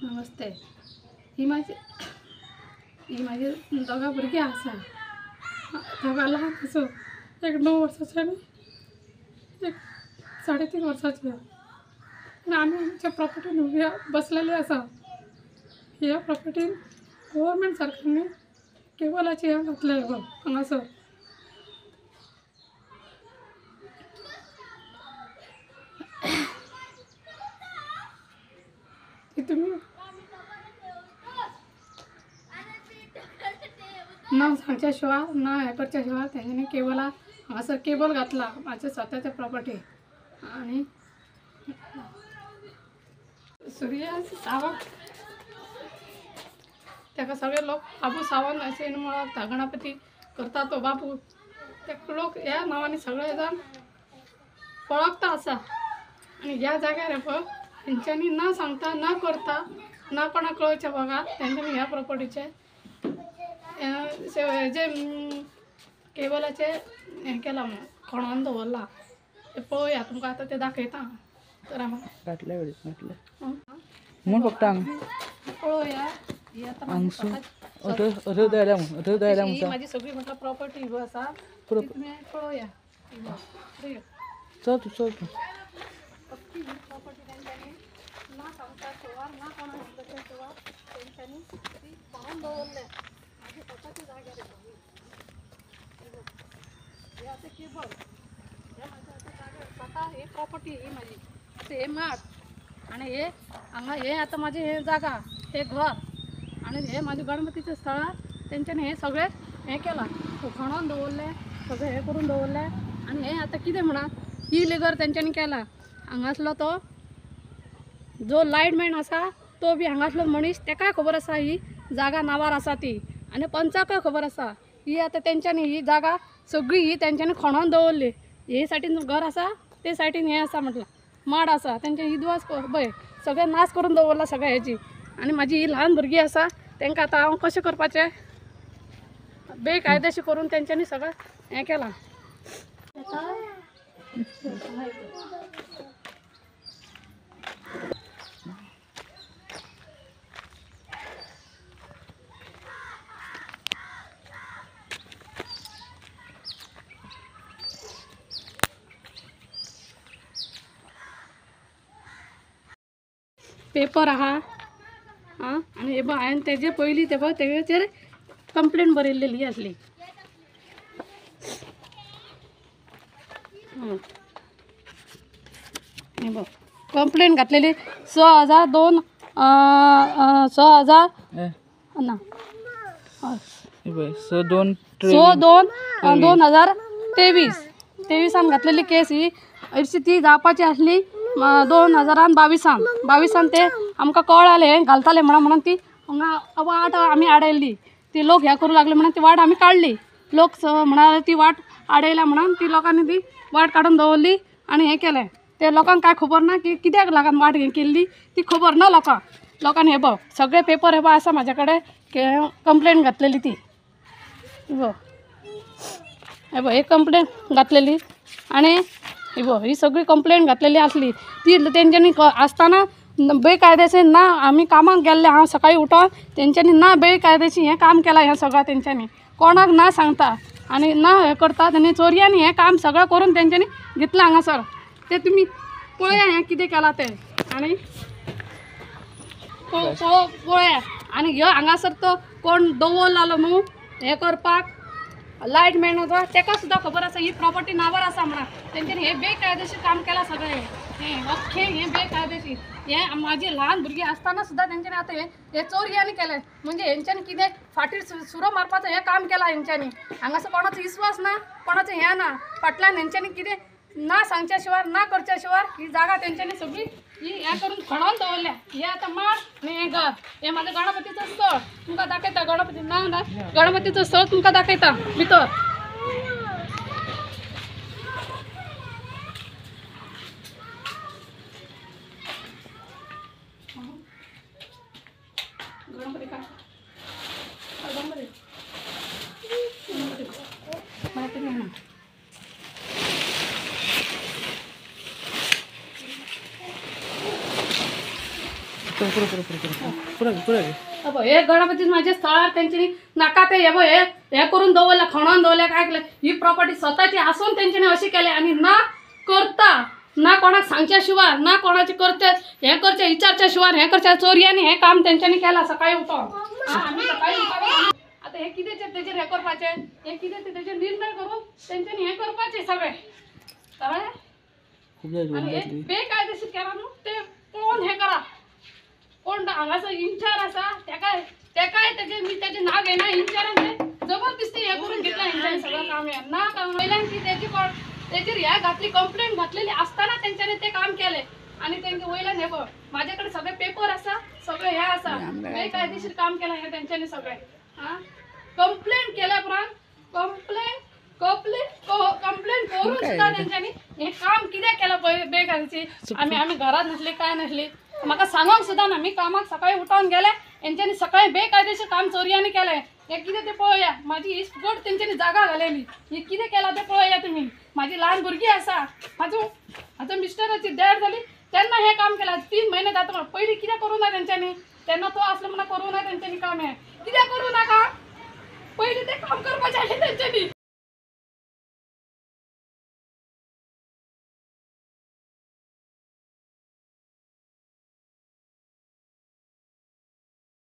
नमस्ते. ही माझी दोघा भुरगीं आसा. दोघा ल्हान आसा. एक 9 वर्साचें आनी एक 3.5 वर्साचें. आनी आमी आमच्या प्रॉपर्टीन बसलेले आसा. ह्या प्रॉपर्टीन गव्हर्मेंट सरकारान केबलाची हे घातले हांगासर. ती तुमी ना सांगच्या शिवाय ना हे करच्या शिवाय तेंच्यांनी केबला हांगासर केबल घातला म्हाज्या स्वताच्या प्रॉपर्टी. आनी सूर्य सावंत ताका सगळे लोक बाबू सावंत अशें म्हणून गणपती करता तो बाबू ते लोक ह्या नांवांनी सगळे जाण वळखता आसा. आनी ह्या जाग्यार पळय तेंच्यांनी ना सांगता ना करता ना कोणाक कळच्या बघा तेंच्यांनी ह्या प्रॉपर्टीचे जे केबलाचे हें केलां म्हणून खणोन दवरला. ते पळोवया तुमकां आतां ते दाखयता. तर घातले म्हूण फक्त पळोवया. ही आतां म्हाजी सगळी म्हाका प्रॉपर्टी ह्यो आसा. तुमी पळोवया. चल तूं प्रॉपर्टी तेंच्यांनी ना सांगता शिवार ना कोणाक कळच्या शिवार तेंच्यांनी ती खणोन दवरल्या. माझी स्वताची जागा रे हे आतां केबल हे माझ्या आतां जाग्यार स्वता ही प्रॉपर्टी ही म्हाजी. आतां हे माड आनी हे हांगा हे आतां म्हाजें हें जागा हे घर आनी हे म्हाजें गणपतीचें स्थळ. तेंच्यांनी हे सगळें हें केलां खणोन दवरलें सगळें हें करून दवरलें. आनी हें आतां कितें म्हणा ही लेगर तेंच्यांनी केला. हांगासलो तो जो लायटमॅन आसा तो बी हांगासलो मनीस तेकाय खबर आसा ही जागा नांवार आसा ती. आनी पंचाकय खबर आसा. ही आतां तेंच्यांनी ही जागा सगळी ही तेंच्यांनी खणोन दवरली. हे सायडीन घर आसा ते सायडीन हें आसा म्हटलं माड आसा. तेंचे इदवास पळय सगळें नाश करून दवरला सगळ्या हेची. आनी म्हाजी ही ल्हान भुरगीं आसा तेंकां आतां हांव कशें करपाचें बेकायदेशीर करून तेंच्यांनी सगळें हें केलां. पेपर आहा आनी हे पळय हांवें तेजे पयलीं ते पळय तेजेर कंप्लेन बरयल्लेली आसली. हे पळय कंप्लेन घातलेली 6,002 ना 6/2/2023 घातलेली केस ही अशी ती जावपाची आसली 2022 ते आमकां कळालें घालताले म्हणून ती हांगा वाट आमी आडयल्ली. ती लोक ह्या करूं लागले म्हणून ती वाट आमी काडली. लोक म्हणाले ती वाट आडयल्या म्हणून ती लोकांनी ती वाट काडून दवरली आनी हें केलें. ते लोकांक काय खबर ना की कित्याक लागून वाट हें केल्ली ती खबर ना लोकांनी. हे पळय सगळे पेपर हे पळय आसा म्हाजे कडेन कंप्लेन घातलेली ती. हे पळय एक कंप्लेन घातलेली आनी ही पळय ही सगळी कंप्लेन घातलेली आसली. ती तेंच्यांनी आसतना बेकायदेशीर ना आमी कामाक गेल्ले हांव सकाळीं उठोन तेंच्यांनी ना बेकायदेशीर हें काम केलां. हें सगळें तेंच्यांनी कोणाक ना सांगता आनी ना हें करता तेणी चोरयांनी हें काम सगळें करून तेंच्यांनी घेतलां हांगासर. ते तुमी पळया हें कितें केलां तें आनी पळया. आनी ह्यो हांगासर तो कोण दवरलेलो न्हू हें करपाक लायटमॅन जो तेका सुद्दां खबर आसा ही प्रॉपर्टी नांवार आसा म्हणून. तेंच्यांनी हें बेकायदेशीर काम केलां सगळें. हें अख्खें हें बेकायदेशीर. हें म्हाजी ल्हान भुरगीं आसतना सुद्दां तेंच्यांनी आतां हें चोरयांनी केलें. म्हणजे हेंच्यांनी कितें फाटीर सुरो मारपाचो हें काम केलां हेंच्यांनी. हांगासर कोणाचो विस्वास ना कोणाचो हें ना. फाटल्यान हेंच्यांनी कितें ना सांगच्या शिवाय ना करच्या शिवाय ही जागा तेंच्यांनी सगळी ही हें करून खणोन दवरल्या. हे आतां माड आनी हें घर हें म्हाजें गणपतीचो स्थळ तुमकां दाखयता. गणपती ना गणपतीचो स्थळ तुमकां दाखयता भितर. गणपती काय पुढे हे गणपती माझे स्थळार त्यांची नाका ते हे करून दवरल्या खणून दवरल्या काय केलं ही प्रॉपर्टी स्वतःची असून त्यांच्याने अशी केली आणि ना करता ना कोणाक सांगच्या शिवाय ना कोणाचे करते हे करचे विचारच्या शिवाय हे करच्या चोरयाने हे काम त्यांच्यानी केला सकाळी उठून आम्ही सकाळी उठून आता हे किती त्याचे हे करपाचे हे किती त्याचे निर्णय करून त्यांच्यानी हे करपाचे सगळे कळलं? आणि हे बेकायदेशीर करा न्हू ते कोण हे करा कोण हांगासर इंचार आसा काय त्याचे मी त्याचे नाव घेना इंचारांचे जबरदस्ती हे करून घेतला इंचारांनी सगळं काम हे ना महिलांनी ती त्याची ह्या घातली कंप्लेंट घातलेली असताना त्यांच्याने ते काम केले आणि त्यांचे वयल्यान हे बघ माझ्याकडे सगळे पेपर असा सगळे हे असा बेकायदेशीर काम केलं हे त्यांच्याने सगळे हा कंप्लेंट केल्याप्रमाणे कंप्लेंट करून सुद्धा त्यांच्यानी हे काम कित्याक केलं बेकायदेशीर आम्ही घरात नसले काय नसले म्हाका सांगूंक सुद्धा ना मी कामाक सकाळी उठून गेले यांच्यानी सकाळी बेकायदेशीर काम चोरयाने केलंय हे कितें ते पळया माझी ही फुकट त्यांच्यानी जागा घालेली हे कितें केला ते पळया तुम्ही माझी लहान भुरगीं आसा म्हाजो मिस्टराची डॅड झाली त्यांना हे काम केलं 3 महिने जाता पयलीं कितें करूं ना त्यांच्यानी त्यांना तो असलं म्हणा करूं ना त्यांच्यानी काम हे कित्याक करूं नाका पयलीं ते काम करपाचें आसलें त्यांच्यानी